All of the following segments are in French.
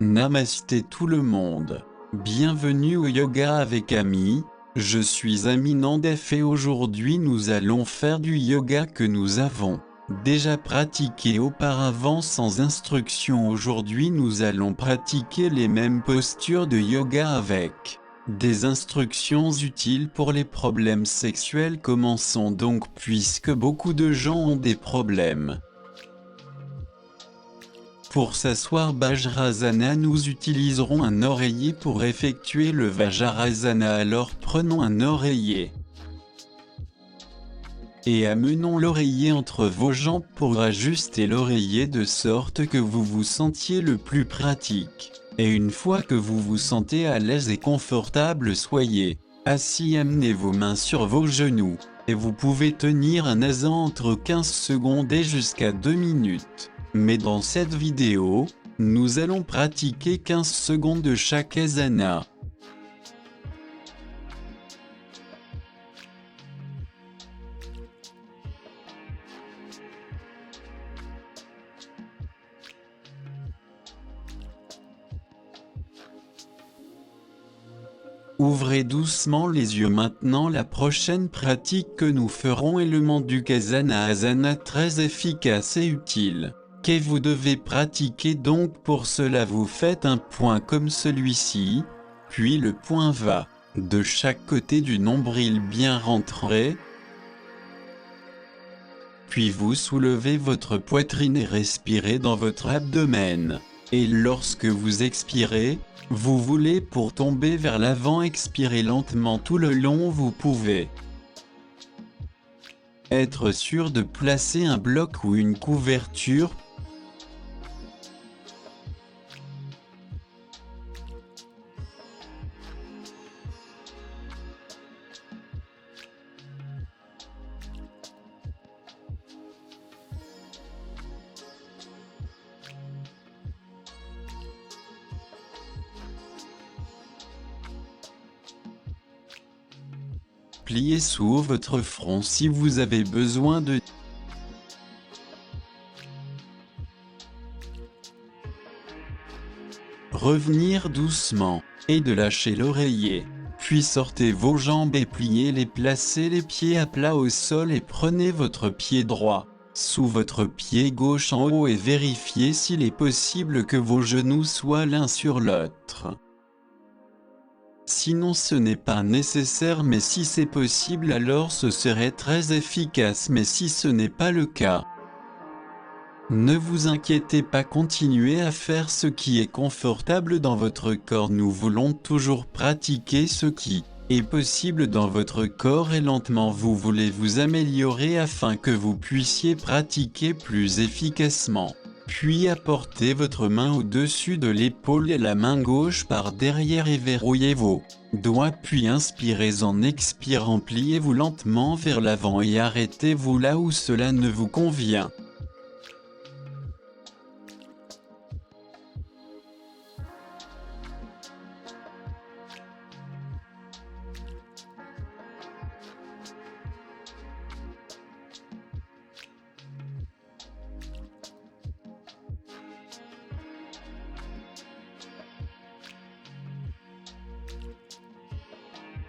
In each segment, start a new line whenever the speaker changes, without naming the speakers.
Namasté tout le monde. Bienvenue au Yoga avec Ami. Je suis Ami Nandef et aujourd'hui nous allons faire du yoga que nous avons déjà pratiqué auparavant sans instruction. Aujourd'hui nous allons pratiquer les mêmes postures de yoga avec des instructions utiles pour les problèmes sexuels. Commençons donc puisque beaucoup de gens ont des problèmes. Pour s'asseoir Vajrasana, nous utiliserons un oreiller pour effectuer le Vajrasana. Alors prenons un oreiller et amenons l'oreiller entre vos jambes pour ajuster l'oreiller de sorte que vous vous sentiez le plus pratique. Et une fois que vous vous sentez à l'aise et confortable, soyez assis, amenez vos mains sur vos genoux et vous pouvez tenir un asana entre 15 secondes et jusqu'à 2 minutes. Mais dans cette vidéo, nous allons pratiquer 15 secondes de chaque asana. Ouvrez doucement les yeux maintenant. La prochaine pratique que nous ferons est le Mandukasana, asana très efficace et utile, que vous devez pratiquer. Donc pour cela vous faites un point comme celui-ci, puis le point va de chaque côté du nombril bien rentré, puis vous soulevez votre poitrine et respirez dans votre abdomen. Et lorsque vous expirez, vous voulez pour tomber vers l'avant, expirez lentement tout le long. Vous pouvez être sûr de placer un bloc ou une couverture. Pliez sous votre front si vous avez besoin de revenir doucement et de lâcher l'oreiller. Puis sortez vos jambes et pliez-les, placez les pieds à plat au sol et prenez votre pied droit sous votre pied gauche en haut et vérifiez s'il est possible que vos genoux soient l'un sur l'autre. Sinon ce n'est pas nécessaire, mais si c'est possible alors ce serait très efficace. Mais si ce n'est pas le cas, ne vous inquiétez pas, continuez à faire ce qui est confortable dans votre corps. Nous voulons toujours pratiquer ce qui est possible dans votre corps et lentement vous voulez vous améliorer afin que vous puissiez pratiquer plus efficacement. Puis apportez votre main au-dessus de l'épaule et la main gauche par derrière et verrouillez vos doigts. Puis inspirez en expirant, pliez-vous lentement vers l'avant et arrêtez-vous là où cela ne vous convient.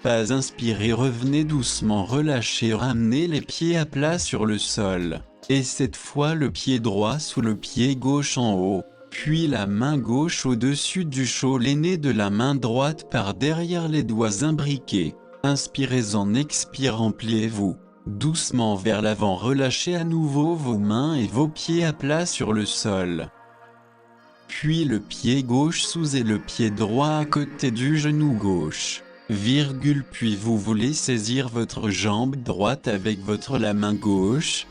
Pas inspirez, revenez doucement, relâchez, ramenez les pieds à plat sur le sol. Et cette fois le pied droit sous le pied gauche en haut, puis la main gauche au-dessus du chaulé de la main droite par derrière les doigts imbriqués. Inspirez en expirant, pliez-vous doucement vers l'avant, relâchez à nouveau vos mains et vos pieds à plat sur le sol. Puis le pied gauche sous et le pied droit à côté du genou gauche. Puis vous voulez saisir votre jambe droite avec la main gauche.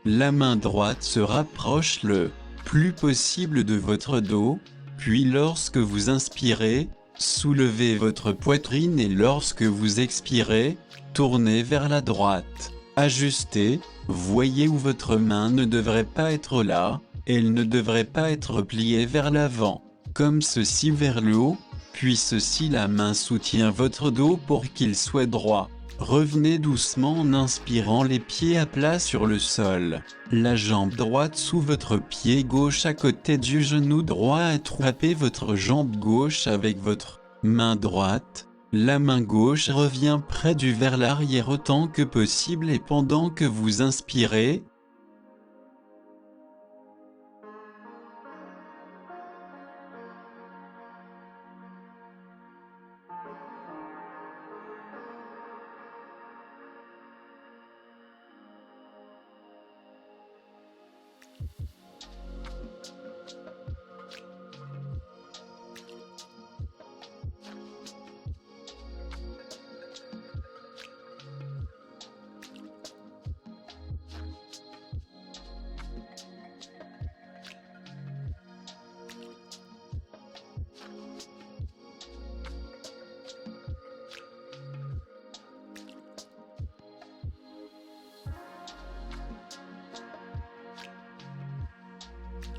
La main droite se rapproche le plus possible de votre dos. Puis lorsque vous inspirez, soulevez votre poitrine et lorsque vous expirez, tournez vers la droite. Ajustez, voyez où votre main ne devrait pas être là, Elle ne devrait pas être pliée vers l'avant, comme ceci vers le haut, puis ceci la main soutient votre dos pour qu'il soit droit. Revenez doucement en inspirant les pieds à plat sur le sol. La jambe droite sous votre pied gauche à côté du genou droit. Attrapez votre jambe gauche avec votre main droite. La main gauche revient près du vers l'arrière autant que possible et pendant que vous inspirez,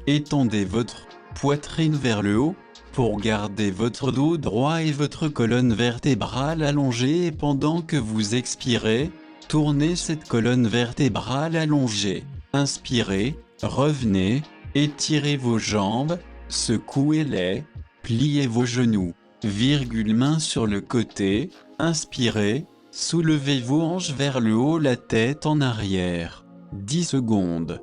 étendez votre poitrine vers le haut, pour garder votre dos droit et votre colonne vertébrale allongée et pendant que vous expirez, tournez cette colonne vertébrale allongée. Inspirez, revenez, étirez vos jambes, secouez-les, pliez vos genoux, main sur le côté, inspirez, soulevez vos hanches vers le haut, la tête en arrière. 10 secondes.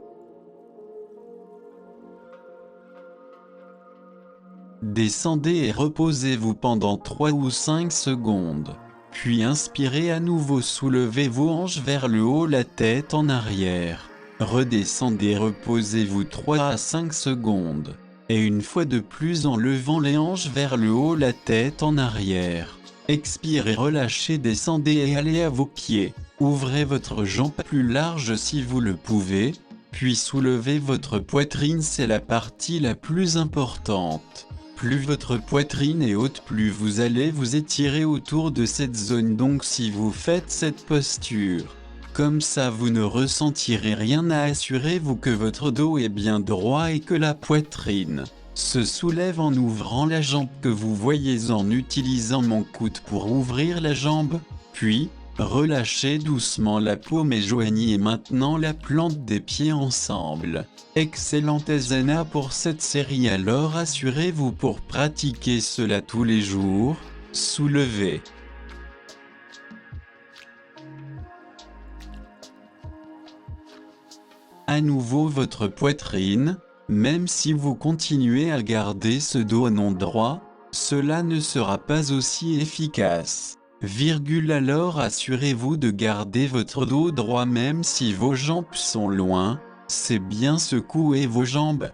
Descendez et reposez-vous pendant 3 ou 5 secondes. Puis inspirez à nouveau, soulevez vos hanches vers le haut, la tête en arrière. Redescendez, reposez-vous 3 à 5 secondes. Et une fois de plus en levant les hanches vers le haut, la tête en arrière. Expirez, relâchez, descendez et allez à vos pieds. Ouvrez votre jambe plus large si vous le pouvez. Puis soulevez votre poitrine, c'est la partie la plus importante. Plus votre poitrine est haute, plus vous allez vous étirer autour de cette zone. Donc si vous faites cette posture, comme ça vous ne ressentirez rien. Assurez-vous que votre dos est bien droit et que la poitrine se soulève en ouvrant la jambe que vous voyez en utilisant mon coude pour ouvrir la jambe. Puis, relâchez doucement la paume et joignez maintenant la plante des pieds ensemble. Excellente asana pour cette série, alors assurez-vous pour pratiquer cela tous les jours. Soulevez. À nouveau votre poitrine, même si vous continuez à garder ce dos non droit, cela ne sera pas aussi efficace. Alors assurez-vous de garder votre dos droit même si vos jambes sont loin, c'est bien secouer vos jambes.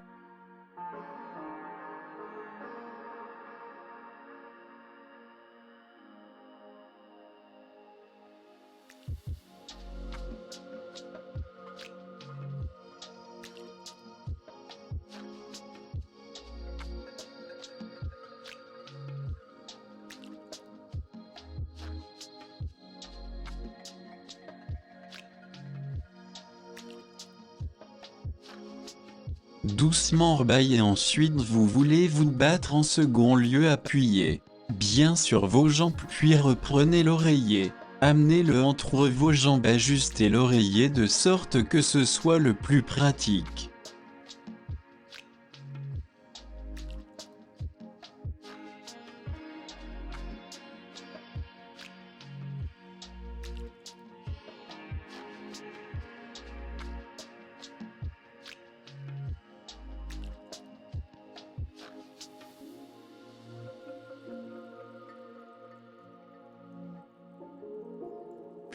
Doucement rebaillez, ensuite vous voulez vous battre en second lieu, appuyez bien sur vos jambes puis reprenez l'oreiller. Amenez-le entre vos jambes, ajustez l'oreiller de sorte que ce soit le plus pratique.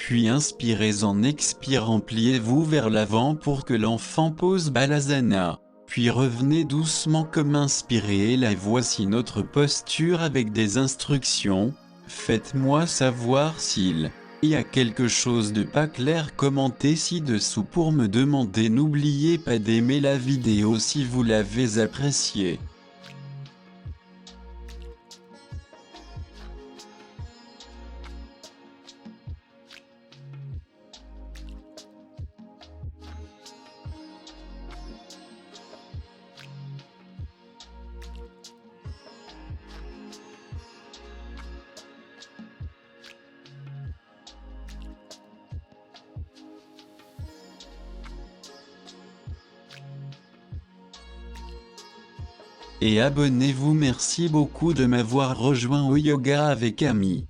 Puis inspirez, en expirant pliez-vous vers l'avant pour que l'enfant pose Balasana. Puis revenez doucement comme inspiré, et la voici notre posture avec des instructions. Faites-moi savoir s'il y a quelque chose de pas clair, commentez ci-dessous pour me demander. N'oubliez pas d'aimer la vidéo si vous l'avez appréciée. et abonnez-vous. Merci beaucoup de m'avoir rejoint au yoga avec Ami.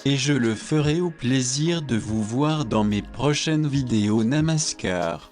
Et je le ferai au plaisir de vous voir dans mes prochaines vidéos. Namaskar.